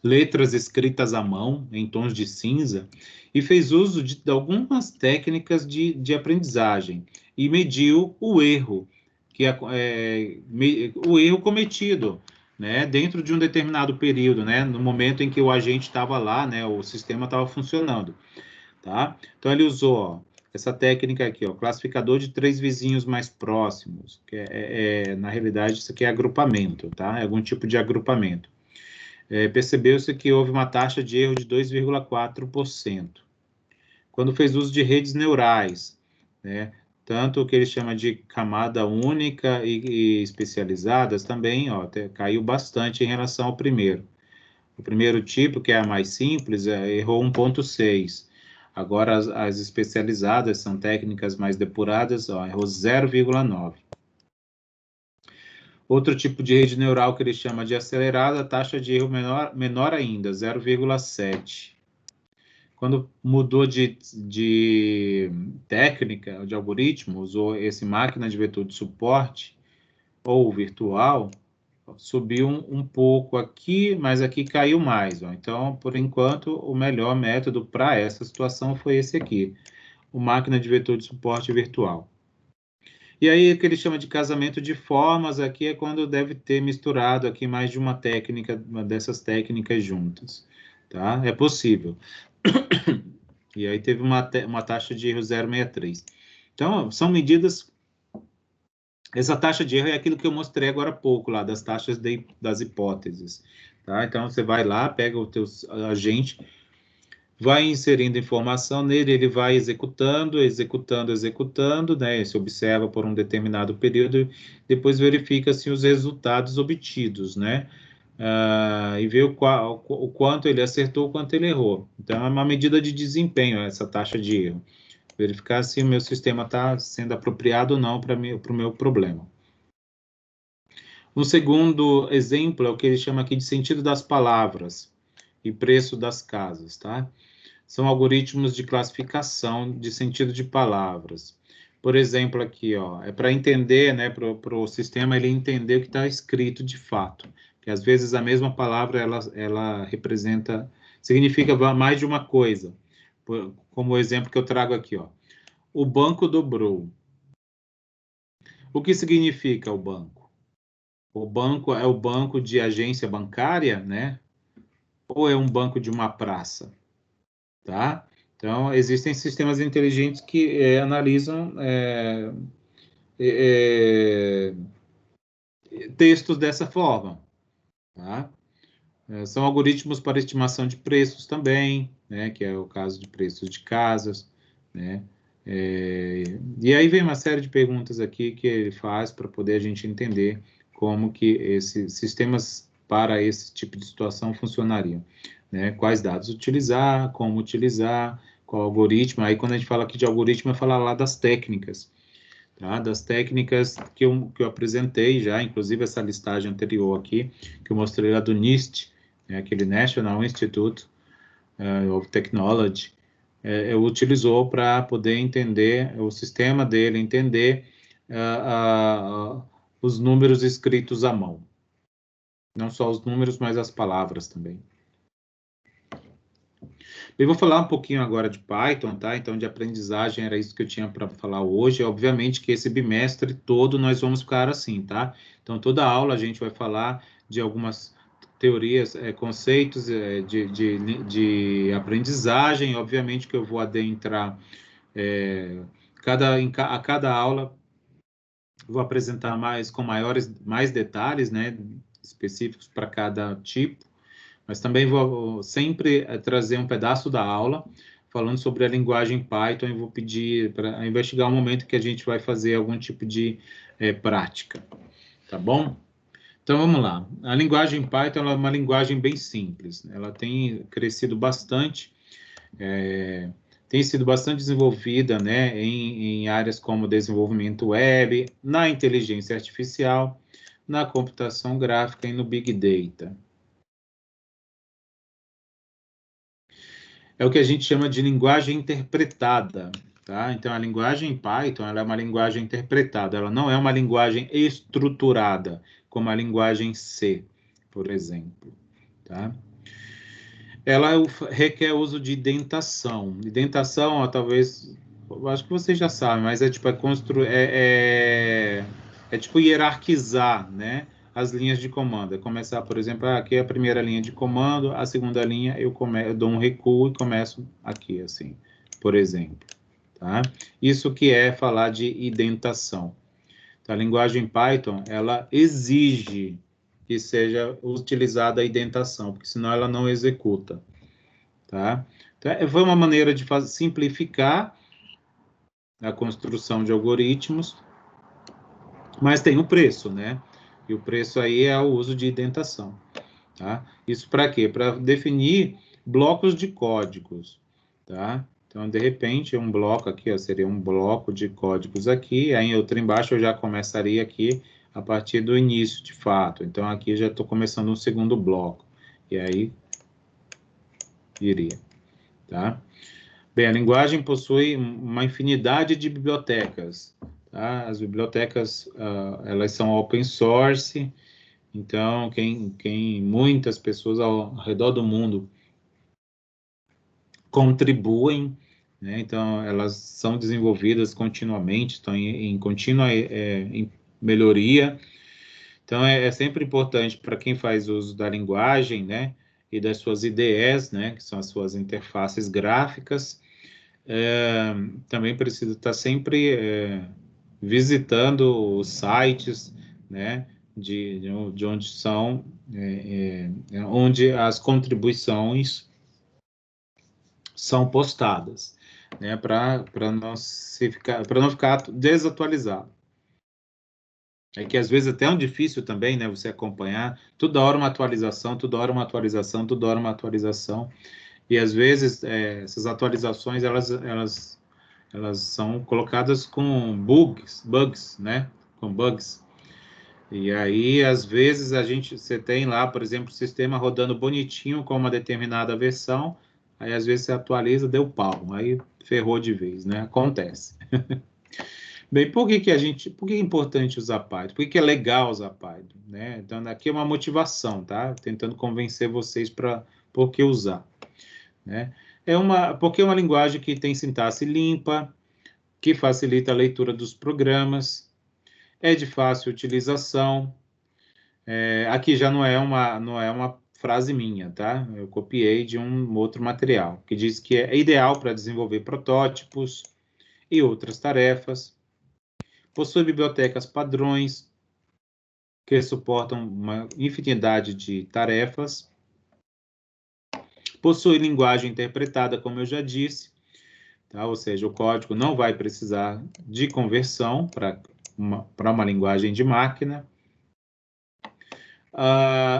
letras escritas à mão, em tons de cinza, e fez uso de algumas técnicas de aprendizagem, e mediu o erro, o erro cometido, né, dentro de um determinado período, né, no momento em que o agente estava lá, né, o sistema estava funcionando, tá? Então, ele usou, ó, essa técnica aqui, ó, classificador de 3 vizinhos mais próximos, que na realidade, isso aqui é agrupamento, tá? É algum tipo de agrupamento. Percebeu-se que houve uma taxa de erro de 2,4%. Quando fez uso de redes neurais, né? Tanto o que ele chama de camada única e especializadas também, ó, caiu bastante em relação ao primeiro. O primeiro tipo, que é a mais simples, errou 1,6. Agora, as especializadas, são técnicas mais depuradas, ó, errou 0,9. Outro tipo de rede neural que ele chama de acelerada, a taxa de erro menor ainda, 0,7. Quando mudou de técnica, de algoritmo, usou esse máquina de vetor de suporte, ou virtual, subiu um pouco aqui, mas aqui caiu mais. Ó. Então, por enquanto, o melhor método para essa situação foi esse aqui, o máquina de vetor de suporte virtual. E aí, o que ele chama de casamento de formas, aqui é quando deve ter misturado aqui mais de uma técnica, uma dessas técnicas juntas. Tá? É possível. E aí teve uma taxa de erro 0,63. Então, são medidas... Essa taxa de erro é aquilo que eu mostrei agora há pouco, lá, das taxas das hipóteses. Tá? Então, você vai lá, pega o teu agente, vai inserindo informação nele, ele vai executando, né? Se observa por um determinado período, depois verifica assim, os resultados obtidos, né? E vê o quanto ele acertou, o quanto ele errou. Então, é uma medida de desempenho, essa taxa de erro. Verificar se o meu sistema está sendo apropriado ou não para o meu problema. Um segundo exemplo é o que ele chama aqui de sentido das palavras e preço das casas, tá? São algoritmos de classificação de sentido de palavras. Por exemplo, aqui, ó, é para entender, né, para o sistema ele entender o que está escrito de fato. Que às vezes a mesma palavra ela representa, significa mais de uma coisa. Como o exemplo que eu trago aqui, ó. O banco dobrou. O que significa o banco? O banco é o banco de agência bancária, né? Ou é um banco de uma praça, tá? Então, existem sistemas inteligentes que analisam textos dessa forma, tá? São algoritmos para estimação de preços também, né? Que é o caso de preços de casas, né? E aí vem uma série de perguntas aqui que ele faz para poder a gente entender como que esses sistemas para esse tipo de situação funcionariam, né? Quais dados utilizar, como utilizar, qual algoritmo. Aí quando a gente fala aqui de algoritmo, é falar lá das técnicas, tá? Das técnicas que eu apresentei já, inclusive essa listagem anterior aqui, que eu mostrei lá do NIST, né? Aquele National Institute of Technology, utilizou para poder entender o sistema dele, entender os números escritos à mão. Não só os números, mas as palavras também. Eu vou falar um pouquinho agora de Python, tá? Então, de aprendizagem, era isso que eu tinha para falar hoje. Obviamente que esse bimestre todo nós vamos ficar assim, tá? Então, toda aula a gente vai falar de algumas teorias, conceitos de aprendizagem. Obviamente que eu vou adentrar a cada aula, vou apresentar mais detalhes, né? Específicos para cada tipo. Mas também vou sempre trazer um pedaço da aula falando sobre a linguagem Python e vou pedir para investigar um momento que a gente vai fazer algum tipo de prática, tá bom? Então, vamos lá. A linguagem Python ela é uma linguagem bem simples. Ela tem crescido bastante, tem sido bastante desenvolvida, né, em áreas como desenvolvimento web, na inteligência artificial, na computação gráfica e no Big Data. É o que a gente chama de linguagem interpretada, tá? Então, a linguagem Python, ela é uma linguagem interpretada, ela não é uma linguagem estruturada, como a linguagem C, por exemplo, tá? Ela requer uso de indentação. Indentação, ó, talvez, acho que vocês já sabem, mas é tipo tipo hierarquizar, né? As linhas de comando. É começar, por exemplo, aqui é a primeira linha de comando, a segunda linha eu dou um recuo e começo aqui, assim, por exemplo, tá? Isso que é falar de indentação. Então, a linguagem Python, ela exige que seja utilizada a indentação, porque senão ela não executa, tá? Então, foi uma maneira de simplificar a construção de algoritmos, mas tem um preço, né? E o preço aí é o uso de indentação, tá? Isso para quê? Para definir blocos de códigos, tá? Então, de repente, um bloco aqui, ó, seria um bloco de códigos aqui, aí outro embaixo eu já começaria aqui a partir do início, de fato. Então, aqui já estou começando um segundo bloco, e aí iria, tá? Bem, a linguagem possui uma infinidade de bibliotecas, tá? As bibliotecas, elas são open source, então, muitas pessoas ao redor do mundo contribuem, né? Então, elas são desenvolvidas continuamente, estão em contínua em melhoria. Então, é sempre importante para quem faz uso da linguagem, né? E das suas IDEs, né? Que são as suas interfaces gráficas, também precisa estar sempre visitando os sites, né, de onde são, onde as contribuições são postadas, né, para não ficar desatualizado. É que às vezes até é um difícil também, né, você acompanhar toda hora uma atualização, toda hora uma atualização, toda hora uma atualização. E às vezes essas atualizações elas são colocadas com bugs, né? Com bugs. E aí às vezes você tem lá, por exemplo, o sistema rodando bonitinho com uma determinada versão, aí às vezes você atualiza, deu pau, aí ferrou de vez, né? Acontece. Bem, por que é importante usar Python? Por que é legal usar Python, né? Então aqui é uma motivação, tá? Tentando convencer vocês para por que usar. Né? Porque é uma linguagem que tem sintaxe limpa, que facilita a leitura dos programas, é de fácil utilização. Aqui já não é uma frase minha, tá? Eu copiei de um outro material, que diz que é ideal para desenvolver protótipos e outras tarefas. Possui bibliotecas padrões, que suportam uma infinidade de tarefas. Possui linguagem interpretada, como eu já disse, tá? Ou seja, o código não vai precisar de conversão para uma linguagem de máquina.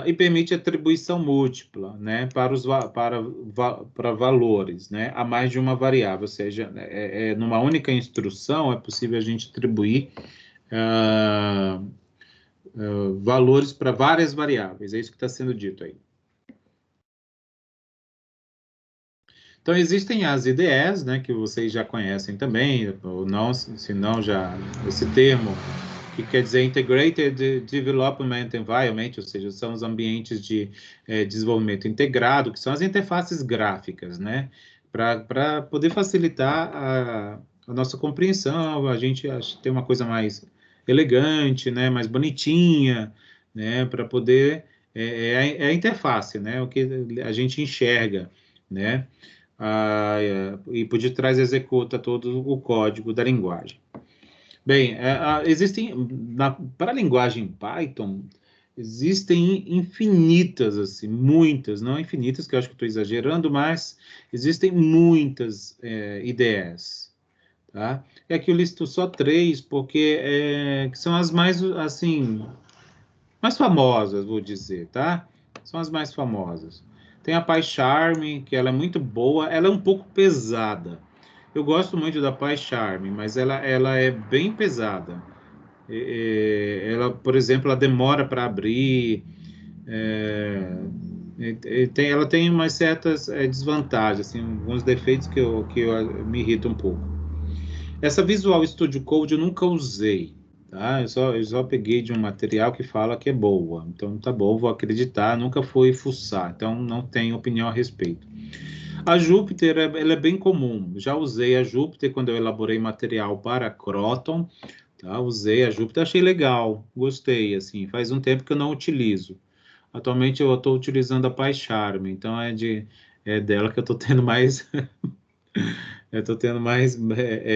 E permite atribuição múltipla, né, para valores, né, a mais de uma variável, ou seja, numa única instrução é possível a gente atribuir valores para várias variáveis, é isso que está sendo dito aí. Então, existem as IDEs, né, que vocês já conhecem também, ou não, se não já, esse termo, que quer dizer Integrated Development Environment, ou seja, são os ambientes de desenvolvimento integrado, que são as interfaces gráficas, né, para poder facilitar a nossa compreensão, a gente ter uma coisa mais elegante, né, mais bonitinha, né, para poder, a interface, né, o que a gente enxerga, né, e por detrás executa todo o código da linguagem. Bem, para a linguagem Python, existem infinitas, assim, muitas, não infinitas, que eu acho que estou exagerando, mas existem muitas IDEs, tá? E aqui eu listo só 3, porque que são as mais, assim, mais famosas, vou dizer, tá? São as mais famosas. Tem a PyCharm, que ela é muito boa, ela é um pouco pesada. Eu gosto muito da PyCharm, mas ela é bem pesada. Ela, por exemplo, ela demora para abrir, ela tem umas certas desvantagens, assim, alguns defeitos que eu me irritam um pouco. Essa Visual Studio Code eu nunca usei, tá? Eu só peguei de um material que fala que é boa. Então, tá bom, vou acreditar. Nunca fui fuçar, então não tenho opinião a respeito. A Jupyter, ela é bem comum. Já usei a Jupyter quando eu elaborei material para Croton, tá? Usei a Jupyter, achei legal, gostei, assim. Faz um tempo que eu não utilizo. Atualmente eu estou utilizando a PyCharm, então é dela que eu estou tendo mais Eu estou tendo mais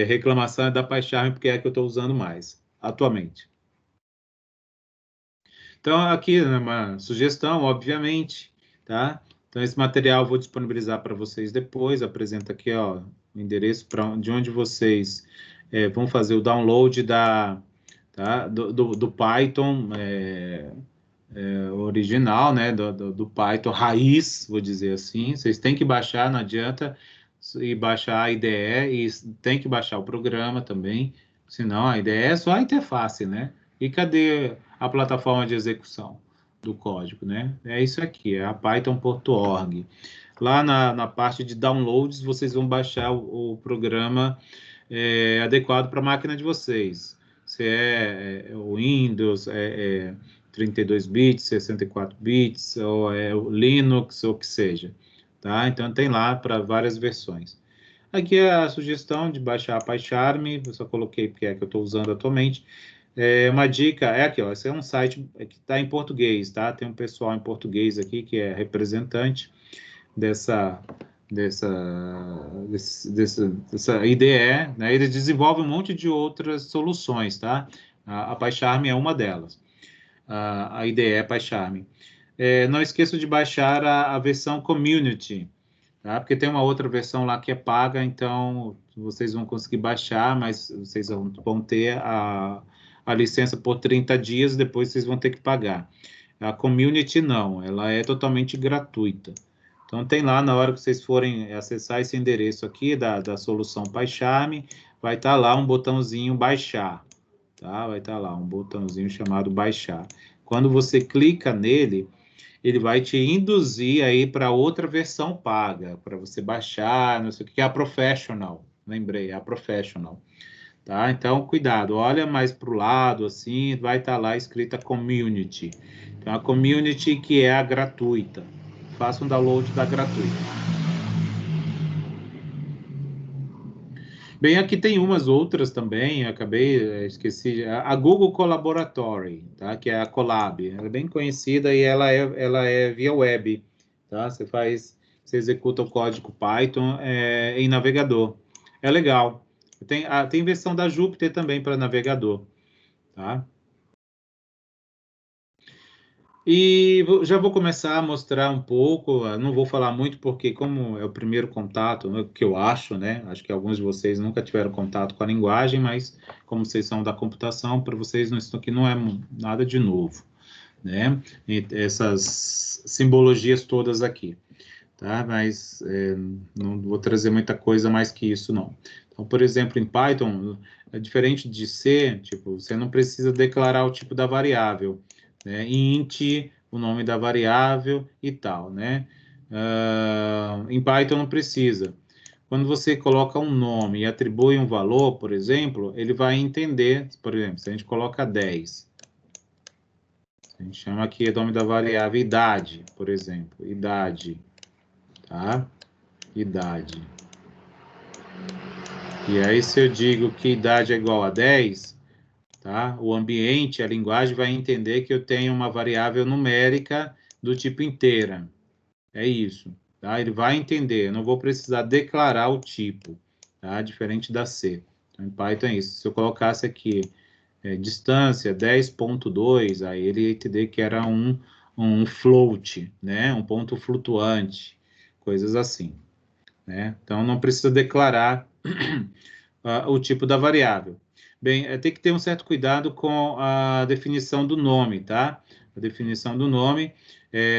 reclamação da PyCharm, porque é a que eu estou usando mais, atualmente. Então, aqui, né, uma sugestão, obviamente, tá? Então, esse material eu vou disponibilizar para vocês depois. Apresenta aqui, ó, o endereço de onde vocês vão fazer o download do Python original, né? Do Python raiz, vou dizer assim. Vocês têm que baixar, não adianta e baixar a IDE e tem que baixar o programa também, senão a IDE é só a interface, né? E cadê a plataforma de execução do código, né? É isso aqui, é a python.org. Lá na parte de downloads, vocês vão baixar o programa adequado para a máquina de vocês. Se é o Windows, 32 bits, 64 bits, ou o Linux, ou o que seja. Tá? Então, tem lá para várias versões. Aqui é a sugestão de baixar a PyCharm, eu só coloquei porque é que eu estou usando atualmente. Uma dica é aqui, ó, esse é um site que está em português, tá? Tem um pessoal em português aqui que é representante dessa IDE, né? Eles desenvolvem um monte de outras soluções, tá? A PyCharm é uma delas, a IDE PyCharm. Não esqueça de baixar a versão Community, tá? Porque tem uma outra versão lá que é paga, então vocês vão conseguir baixar, mas vocês vão ter a licença por 30 dias, depois vocês vão ter que pagar. A Community não, ela é totalmente gratuita. Então tem lá, na hora que vocês forem acessar esse endereço aqui da solução PyCharm, vai estar lá um botãozinho baixar, tá? Vai estar lá um botãozinho chamado baixar. Quando você clica nele, ele vai te induzir aí para outra versão paga, para você baixar, não sei o que é a Professional. Lembrei, é a Professional. Tá? Então, cuidado, olha mais para o lado, assim, vai estar lá escrita Community. Então, a Community que é a gratuita. Faça um download da gratuita. Bem, aqui tem umas outras também, eu acabei, esqueci, a Google Collaboratory, tá? Que é a Colab. Ela é bem conhecida e ela é via web, tá? Você executa o código Python em navegador. É legal. Tem versão da Jupyter também para navegador, tá? E já vou começar a mostrar um pouco, não vou falar muito porque como é o primeiro contato, né, que eu acho, né? Acho que alguns de vocês nunca tiveram contato com a linguagem, mas como vocês são da computação, para vocês isso aqui não é nada de novo, né? E essas simbologias todas aqui, tá? Mas não vou trazer muita coisa mais que isso, não. Então, por exemplo, em Python, é diferente de C, tipo, você não precisa declarar o tipo da variável, né? Int, o nome da variável e tal, né? Em Python não precisa. Quando você coloca um nome e atribui um valor, por exemplo, ele vai entender, por exemplo, se a gente coloca 10, a gente chama aqui o nome da variável idade, por exemplo, idade, tá? Idade. E aí, se eu digo que idade é igual a 10, tá? O ambiente, a linguagem vai entender que eu tenho uma variável numérica do tipo inteira. É isso, tá? Ele vai entender, eu não vou precisar declarar o tipo, tá? Diferente da C. Então, em Python é isso. Se eu colocasse aqui distância 10.2, aí ele ia entender que era um float, né? Um ponto flutuante, coisas assim, né? Então, não precisa declarar o tipo da variável. Bem, tem que ter um certo cuidado com a definição do nome, tá? A definição do nome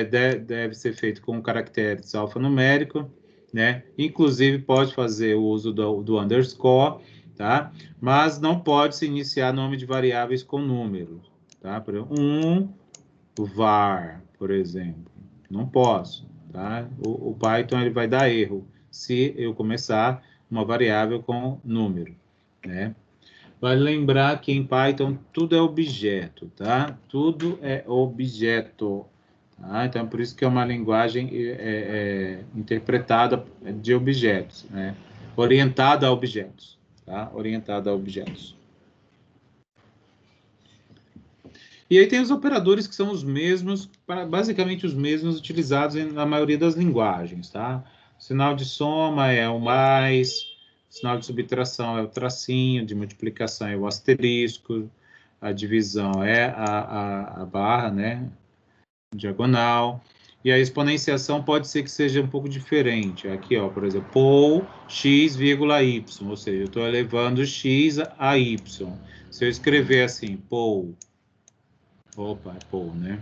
deve ser feito com caracteres alfanumérico, né? Inclusive, pode fazer o uso do underscore, tá? Mas não pode se iniciar nome de variáveis com números, tá? Por exemplo, var, por exemplo. Não posso, tá? O Python ele vai dar erro se eu começar uma variável com número, né? Vale lembrar que em Python tudo é objeto, tá? Tudo é objeto, tá? Então, por isso que é uma linguagem interpretada de objetos, né? Orientada a objetos, tá? Orientada a objetos. E aí tem os operadores que são os mesmos, basicamente os mesmos utilizados na maioria das linguagens, tá? O sinal de soma é o mais, Sinal de subtração é o tracinho, de multiplicação é o asterisco, a divisão é a barra, né? Diagonal. E a exponenciação pode ser que seja um pouco diferente. Aqui, ó, por exemplo, pol x, y, ou seja, eu estou elevando x a y. Se eu escrever assim, pol, opa, pol, né?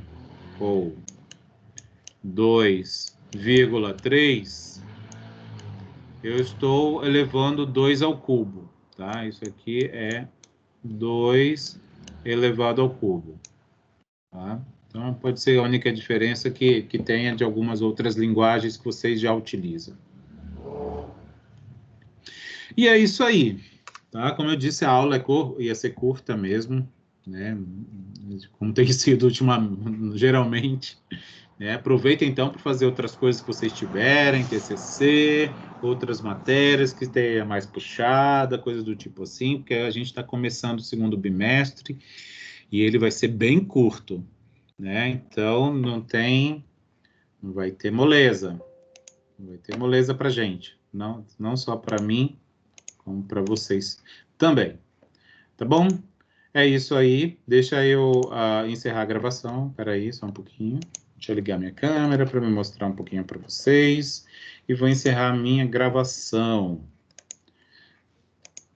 Pol 2,3, eu estou elevando 2 ao cubo, tá? Isso aqui é 2 elevado ao cubo, tá? Então, pode ser a única diferença que tenha de algumas outras linguagens que vocês já utilizam. E é isso aí, tá? Como eu disse, a aula ia ser curta mesmo, né? Como tem sido geralmente. Né? Aproveita, então, para fazer outras coisas que vocês tiverem, TCC, outras matérias que tenha mais puxada, coisas do tipo assim, porque a gente está começando o segundo bimestre e ele vai ser bem curto, né? Então, não vai ter moleza. Não vai ter moleza para gente. Não só para mim, como para vocês também. Tá bom? É isso aí. Deixa eu encerrar a gravação. Espera aí, só um pouquinho. Deixa eu ligar minha câmera para me mostrar um pouquinho para vocês. E vou encerrar a minha gravação.